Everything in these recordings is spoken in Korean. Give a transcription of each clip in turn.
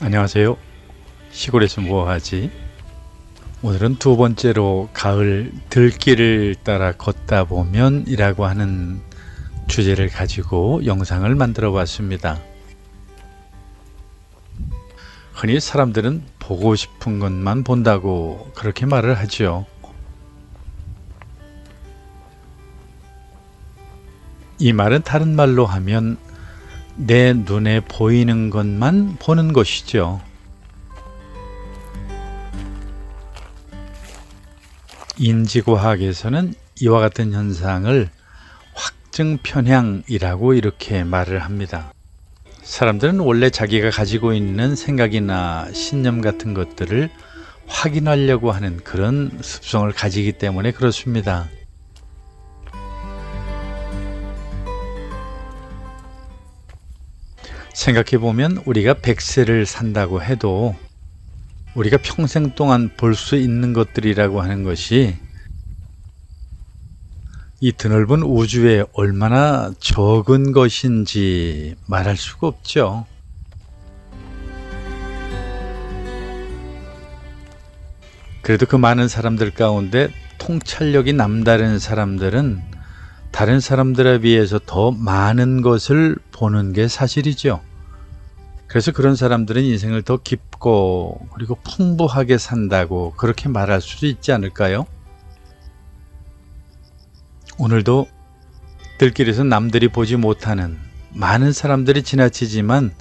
안녕하세요. 시골에서 뭐하지? 오늘은 두 번째로 가을 들길을 따라 걷다 보면 이라고 하는 주제를 가지고 영상을 만들어 봤습니다. 흔히 사람들은 보고 싶은 것만 본다고 그렇게 말을 하죠. 이 말은 다른 말로 하면 내 눈에 보이는 것만 보는 것이죠. 인지과학에서는 이와 같은 현상을 확증 편향이라고 이렇게 말을 합니다. 사람들은 원래 자기가 가지고 있는 생각이나 신념 같은 것들을 확인하려고 하는 그런 습성을 가지기 때문에 그렇습니다. 생각해보면 우리가 100세를 산다고 해도 우리가 평생 동안 볼 수 있는 것들이라고 하는 것이 이 드넓은 우주에 얼마나 적은 것인지 말할 수가 없죠. 그래도 그 많은 사람들 가운데 통찰력이 남다른 사람들은 다른 사람들에 비해서 더 많은 것을 보는 게 사실이죠. 그래서 그런 사람들은 인생을 더 깊고 그리고 풍부하게 산다고 그렇게 말할 수도 있지 않을까요? 오늘도 들길에서 남들이 보지 못하는 많은 사람들이 지나치지만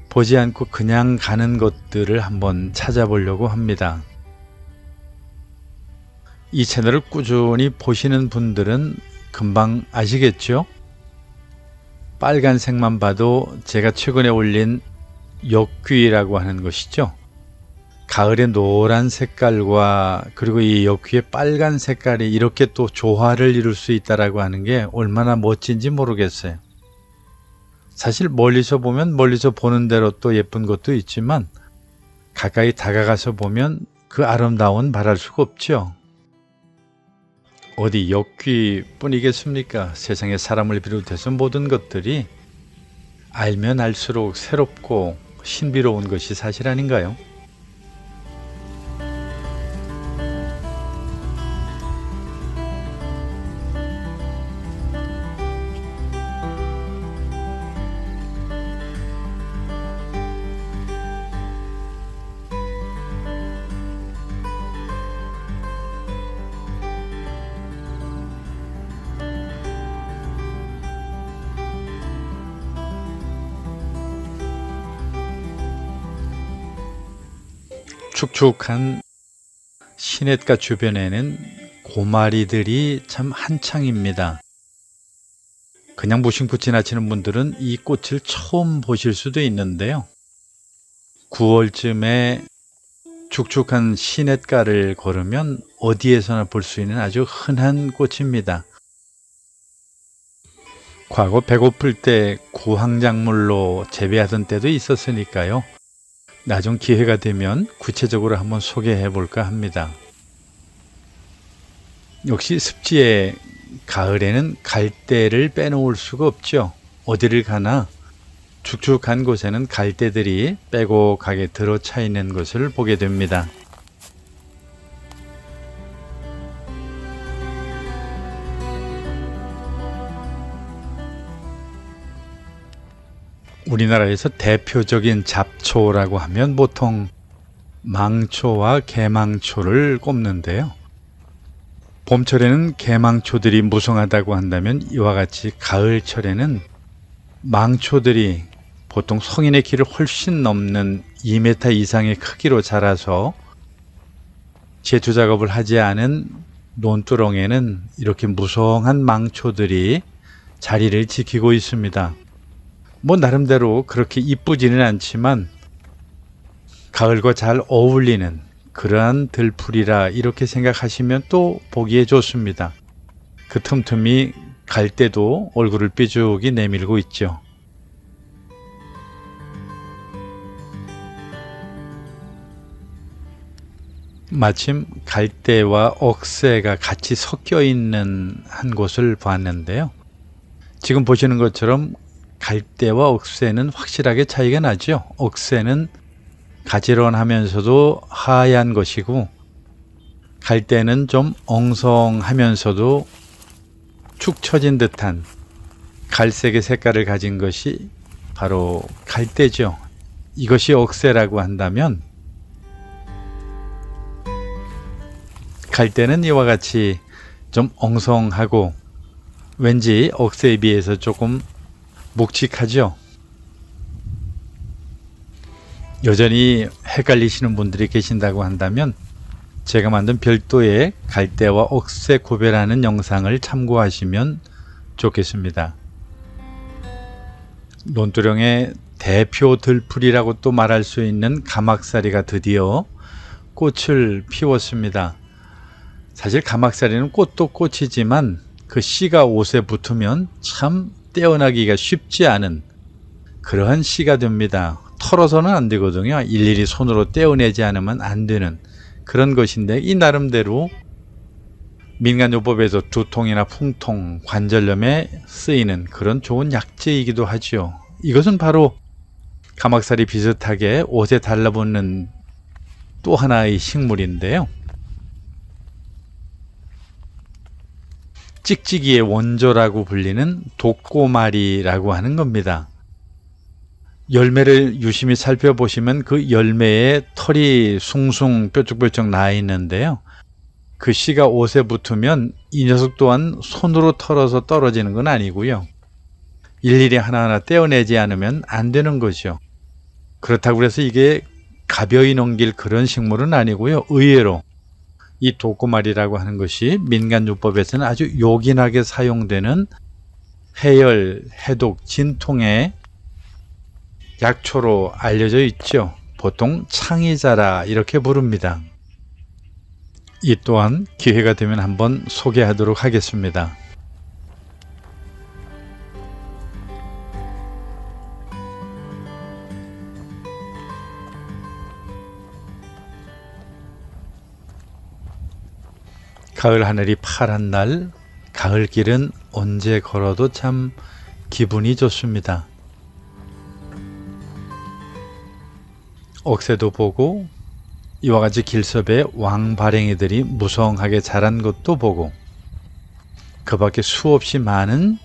보지 않고 그냥 가는 것들을 한번 찾아보려고 합니다. 이 채널을 꾸준히 보시는 분들은 금방 아시겠죠? 빨간색만 봐도 제가 최근에 올린 역귀라고 하는 것이죠. 가을의 노란 색깔과 그리고 이 역귀의 빨간 색깔이 이렇게 또 조화를 이룰 수 있다라고 하는 게 얼마나 멋진지 모르겠어요. 사실 멀리서 보면 멀리서 보는 대로 또 예쁜 것도 있지만 가까이 다가가서 보면 그 아름다움은 말할 수가 없죠. 어디 역귀뿐이겠습니까? 세상에 사람을 비롯해서 모든 것들이 알면 알수록 새롭고 신비로운 것이 사실 아닌가요? 축축한 시냇가 주변에는 고마리들이 참 한창입니다. 그냥 무심코 지나치는 분들은 이 꽃을 처음 보실 수도 있는데요. 9월쯤에 축축한 시냇가를 걸으면 어디에서나 볼 수 있는 아주 흔한 꽃입니다. 과거 배고플 때 구황작물로 재배하던 때도 있었으니까요. 나중 기회가 되면 구체적으로 한번 소개해 볼까 합니다. 역시 습지의 가을에는 갈대를 빼놓을 수가 없죠. 어디를 가나 축축한 곳에는 갈대들이 빼곡하게 들어차 있는 것을 보게 됩니다. 우리나라에서 대표적인 잡초라고 하면 보통 망초와 개망초를 꼽는데요. 봄철에는 개망초들이 무성하다고 한다면 이와 같이 가을철에는 망초들이 보통 성인의 키를 훨씬 넘는 2m 이상의 크기로 자라서 제초 작업을 하지 않은 논두렁에는 이렇게 무성한 망초들이 자리를 지키고 있습니다. 나름대로 그렇게 이쁘지는 않지만 가을과 잘 어울리는 그러한 들풀이라 이렇게 생각하시면 또 보기에 좋습니다. 그 틈틈이 갈대도 얼굴을 삐죽이 내밀고 있죠. 마침 갈대와 억새가 같이 섞여 있는 한 곳을 봤는데요. 지금 보시는 것처럼 갈대와 억새는 확실하게 차이가 나죠. 억새는 가지런하면서도 하얀 것이고, 갈대는 좀 엉성하면서도 축 처진 듯한 갈색의 색깔을 가진 것이 바로 갈대죠. 이것이 억새라고 한다면, 갈대는 이와 같이 좀 엉성하고 왠지 억새에 비해서 조금 묵직하죠. 여전히 헷갈리시는 분들이 계신다고 한다면 제가 만든 별도의 갈대와 억새 구별하는 영상을 참고하시면 좋겠습니다. 논두렁의 대표 들풀이라고 또 말할 수 있는 가막사리가 드디어 꽃을 피웠습니다. 사실 가막사리는 꽃도 꽃이지만 그 씨가 옷에 붙으면 참 떼어나기가 쉽지 않은 그러한 씨가 됩니다. 털어서는 안 되거든요. 일일이 손으로 떼어내지 않으면 안 되는 그런 것인데, 이 나름대로 민간요법에서 두통이나 풍통, 관절염에 쓰이는 그런 좋은 약재이기도 하죠. 이것은 바로 가막살이 비슷하게 옷에 달라붙는 또 하나의 식물인데요. 찍찍이의 원조라고 불리는 독고마리라고 하는 겁니다. 열매를 유심히 살펴보시면 그 열매에 털이 숭숭 뾰족뾰족 나 있는데요. 그 씨가 옷에 붙으면 이 녀석 또한 손으로 털어서 떨어지는 건 아니고요. 일일이 하나하나 떼어내지 않으면 안 되는 거죠. 그렇다고 해서 이게 가벼이 넘길 그런 식물은 아니고요. 의외로 이 독고마리라고 하는 것이 민간요법에서는 아주 요긴하게 사용되는 해열, 해독, 진통에 약초로 알려져 있죠. 보통 창의자라 이렇게 부릅니다. 이 또한 기회가 되면 한번 소개하도록 하겠습니다. 가을 하늘이 파란 날, 가을길은 언제 걸어도 참 기분이 좋습니다. 억새도 보고 이와 같이 길섭에 왕발행이들이 무성하게 자란 것도 보고, 그 밖에 수없이 많은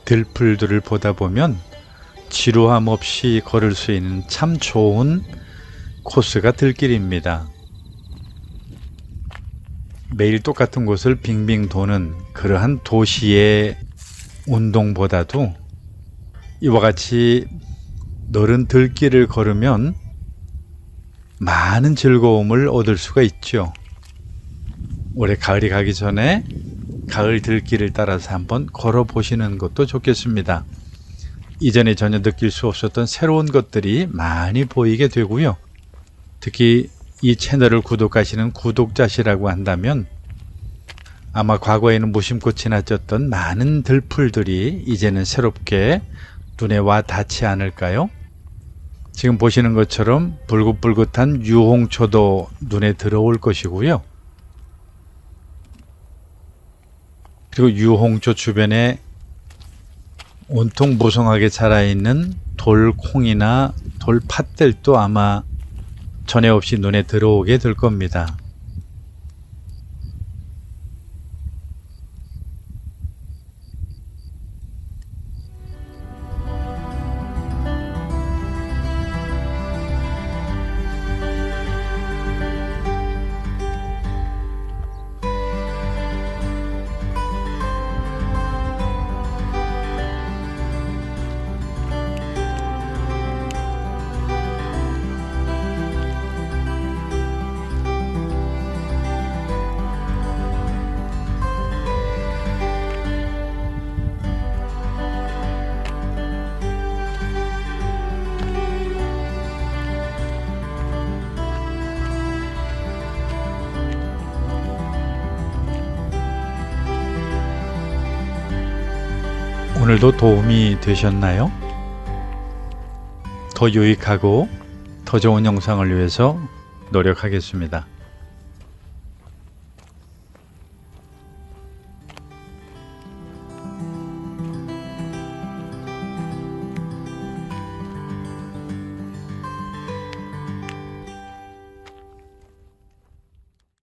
들풀들을 보다 보면 지루함 없이 걸을 수 있는 참 좋은 코스가 들길입니다. 매일 똑같은 곳을 빙빙 도는 그러한 도시의 운동보다도 이와 같이 넓은 들길을 걸으면 많은 즐거움을 얻을 수가 있죠. 올해 가을이 가기 전에 가을 들길을 따라서 한번 걸어보시는 것도 좋겠습니다. 이전에 전혀 느낄 수 없었던 새로운 것들이 많이 보이게 되고요. 특히 이 채널을 구독하시는 구독자시라고 한다면 아마 과거에는 무심코 지나쳤던 많은 들풀들이 이제는 새롭게 눈에 와 닿지 않을까요? 지금 보시는 것처럼 불긋불긋한 유홍초도 눈에 들어올 것이고요. 그리고 유홍초 주변에 온통 무성하게 자라있는 돌콩이나 돌팥들도 아마 전에 없이 눈에 들어오게 될 겁니다. 오늘도 도움이 되셨나요? 더 유익하고 더 좋은 영상을 위해서 노력하겠습니다.